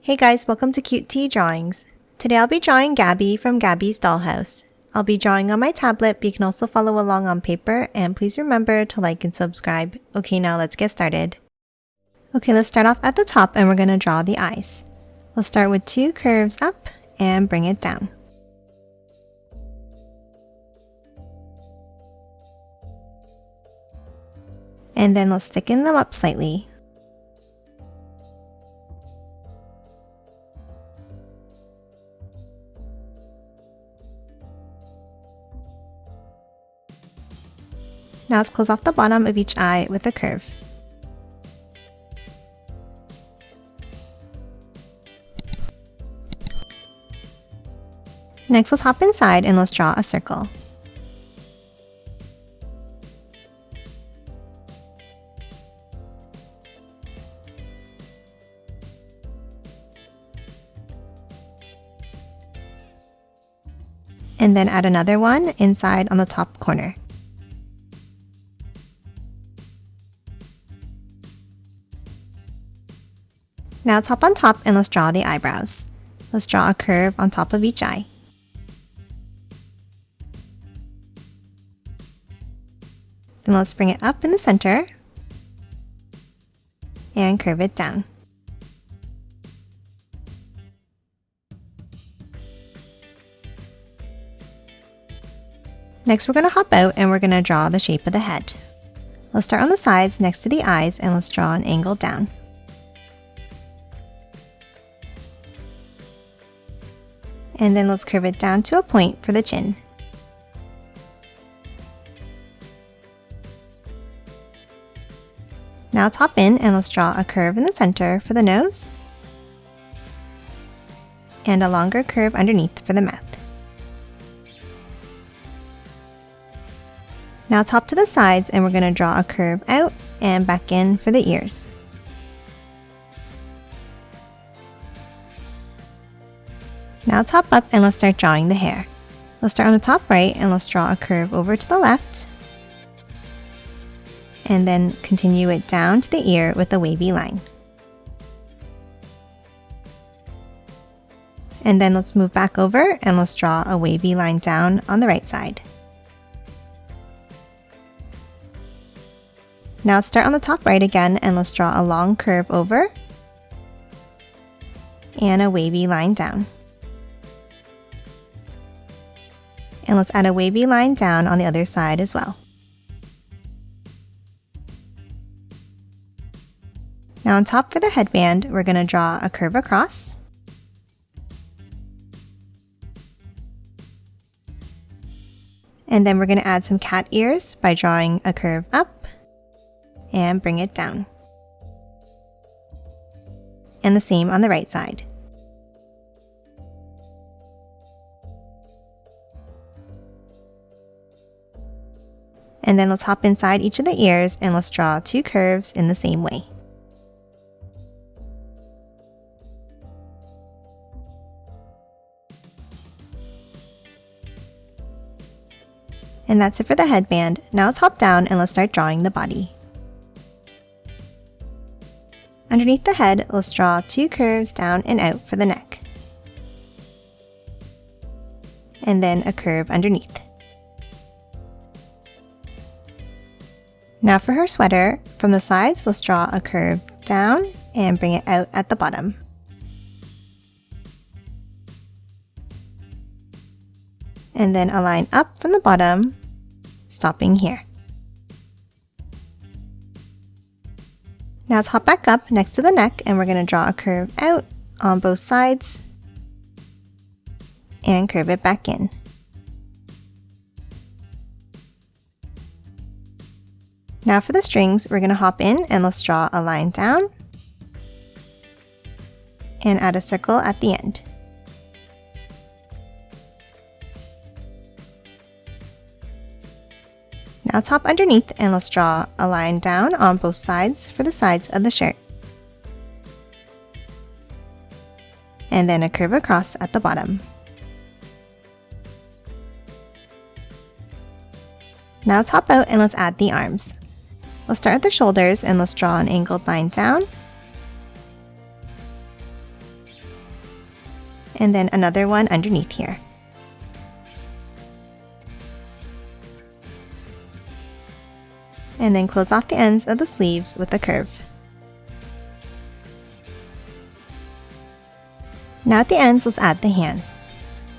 Hey guys, welcome to Cute Tea Drawings. Today I'll be drawing Gabby from Gabby's Dollhouse. I'll be drawing on my tablet, but you can also follow along on paper, and please remember to like and subscribe. Okay, now let's get started. Okay, let's start off at the top and we're going to draw the eyes. We'll start with 2 curves up and bring it down. And then let's thicken them up slightly. Now let's close off the bottom of each eye with a curve. Next, let's hop inside and let's draw a circle. And then add another one inside on the top corner. Now let's hop on top and let's draw the eyebrows. Let's draw a curve on top of each eye. Then let's bring it up in the center and curve it down. Next, we're going to hop out and we're going to draw the shape of the head. Let's start on the sides next to the eyes and let's draw an angle down. And then let's curve it down to a point for the chin. Now let's hop in and let's draw a curve in the center for the nose and a longer curve underneath for the mouth. Now let's hop to the sides and we're going to draw a curve out and back in for the ears. Now let's hop up and let's start drawing the hair. Let's start on the top right and let's draw a curve over to the left. And then continue it down to the ear with a wavy line. And then let's move back over and let's draw a wavy line down on the right side. Now let's start on the top right again and let's draw a long curve over and a wavy line down. And let's add a wavy line down on the other side as well. Now on top for the headband, we're going to draw a curve across. And then we're going to add some cat ears by drawing a curve up and bring it down. And the same on the right side. And then let's hop inside each of the ears and let's draw 2 curves in the same way. And that's it for the headband. Now let's hop down and let's start drawing the body. Underneath the head, let's draw 2 curves down and out for the neck. And then a curve underneath. Now for her sweater, from the sides, let's draw a curve down and bring it out at the bottom. And then a line up from the bottom, stopping here. Now let's hop back up next to the neck and we're going to draw a curve out on both sides and curve it back in. Now for the strings, we're going to hop in and let's draw a line down and add a circle at the end. Now let's hop underneath and let's draw a line down on both sides for the sides of the shirt. And then a curve across at the bottom. Now let's hop out and let's add the arms. Let's start at the shoulders and let's draw an angled line down and then another one underneath here. And then close off the ends of the sleeves with a curve. Now at the ends, let's add the hands.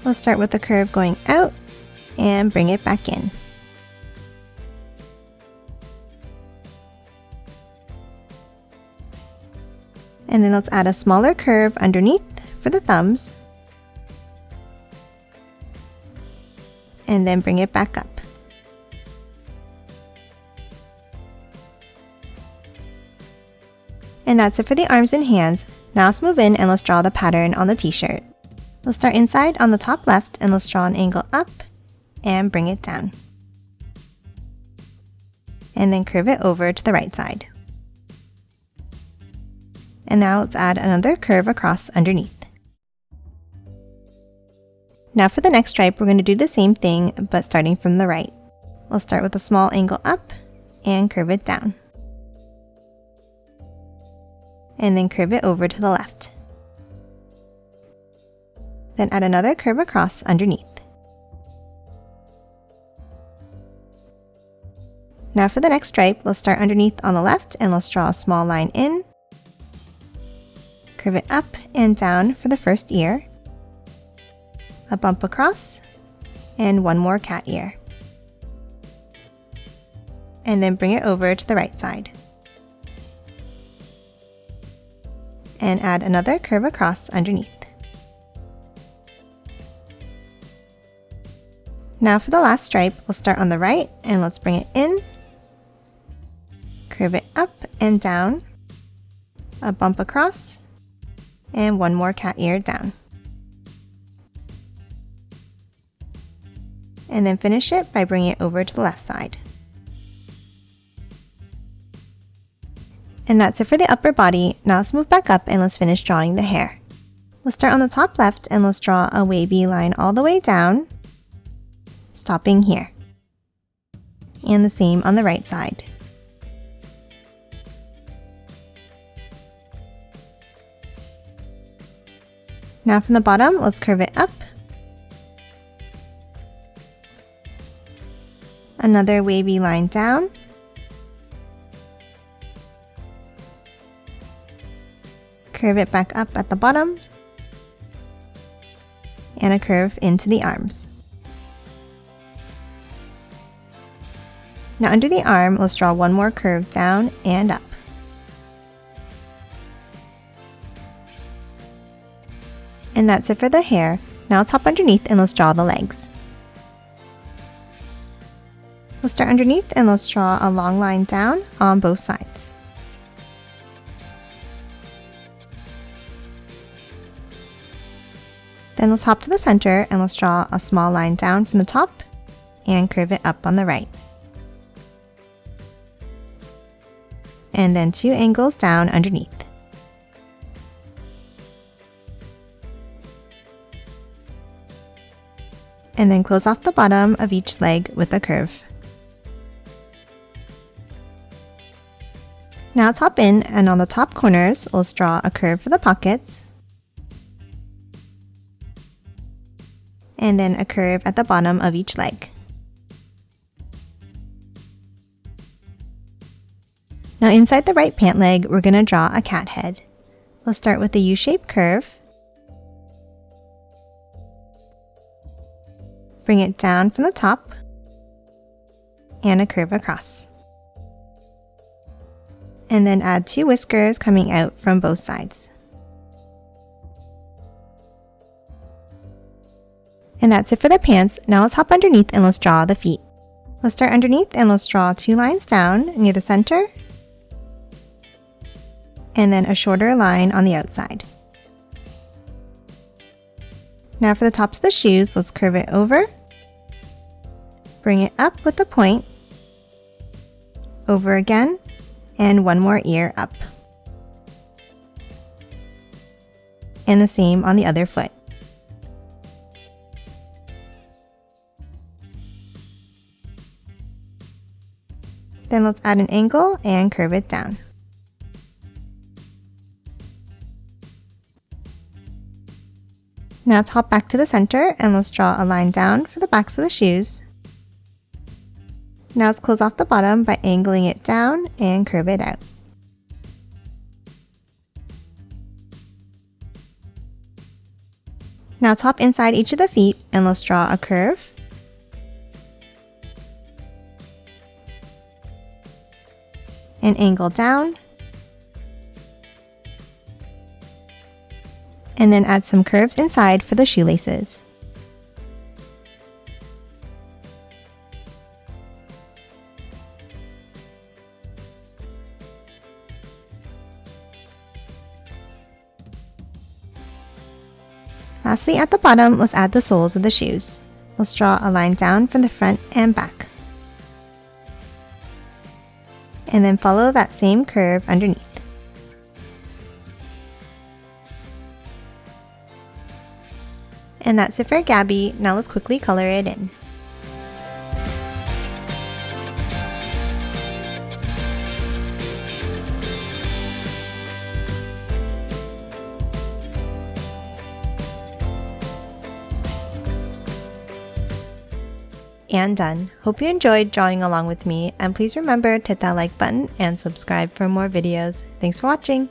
Let's start with the curve going out and bring it back in. And then let's add a smaller curve underneath for the thumbs. And then bring it back up. And that's it for the arms and hands. Now let's move in and let's draw the pattern on the t-shirt. Let's start inside on the top left and let's draw an angle up and bring it down. And then curve it over to the right side. And now let's add another curve across underneath. Now for the next stripe, we're going to do the same thing, but starting from the right. We'll start with a small angle up and curve it down. And then curve it over to the left. Then add another curve across underneath. Now for the next stripe, let's start underneath on the left and let's draw a small line in. Curve it up and down for the first ear. A bump across, and one more cat ear. And then bring it over to the right side. And add another curve across underneath. Now for the last stripe, we'll start on the right and let's bring it in. Curve it up and down. A bump across, and one more cat ear down. And then finish it by bringing it over to the left side. And that's it for the upper body. Now let's move back up and let's finish drawing the hair. Let's start on the top left and let's draw a wavy line all the way down, stopping here. And the same on the right side. Now from the bottom, let's curve it up. Another wavy line down. Curve it back up at the bottom. And a curve into the arms. Now under the arm, let's draw one more curve down and up. And that's it for the hair. Now let's hop underneath and let's draw the legs. Let's start underneath and let's draw a long line down on both sides. Then let's hop to the center and let's draw a small line down from the top and curve it up on the right. And then 2 angles down underneath. And then close off the bottom of each leg with a curve. Now let's hop in and on the top corners, let's draw a curve for the pockets. And then a curve at the bottom of each leg. Now inside the right pant leg, we're going to draw a cat head. Let's start with a U-shaped curve. Bring it down from the top and a curve across. And then add 2 whiskers coming out from both sides. And that's it for the pants. Now let's hop underneath and let's draw the feet. Let's start underneath and let's draw 2 lines down near the center. And then a shorter line on the outside. Now for the tops of the shoes, let's curve it over. Bring it up with the point. Over again. And one more ear up. And the same on the other foot. Then let's add an angle and curve it down. Now let's hop back to the center and let's draw a line down for the backs of the shoes. Now let's close off the bottom by angling it down and curve it out. Now let's hop inside each of the feet and let's draw a curve. And angle down. And then add some curves inside for the shoelaces. Lastly, at the bottom, let's add the soles of the shoes. Let's draw a line down from the front and back. And then follow that same curve underneath. And that's it for Gabby. Now let's quickly color it in. And done. Hope you enjoyed drawing along with me, and please remember to hit that like button and subscribe for more videos. Thanks for watching!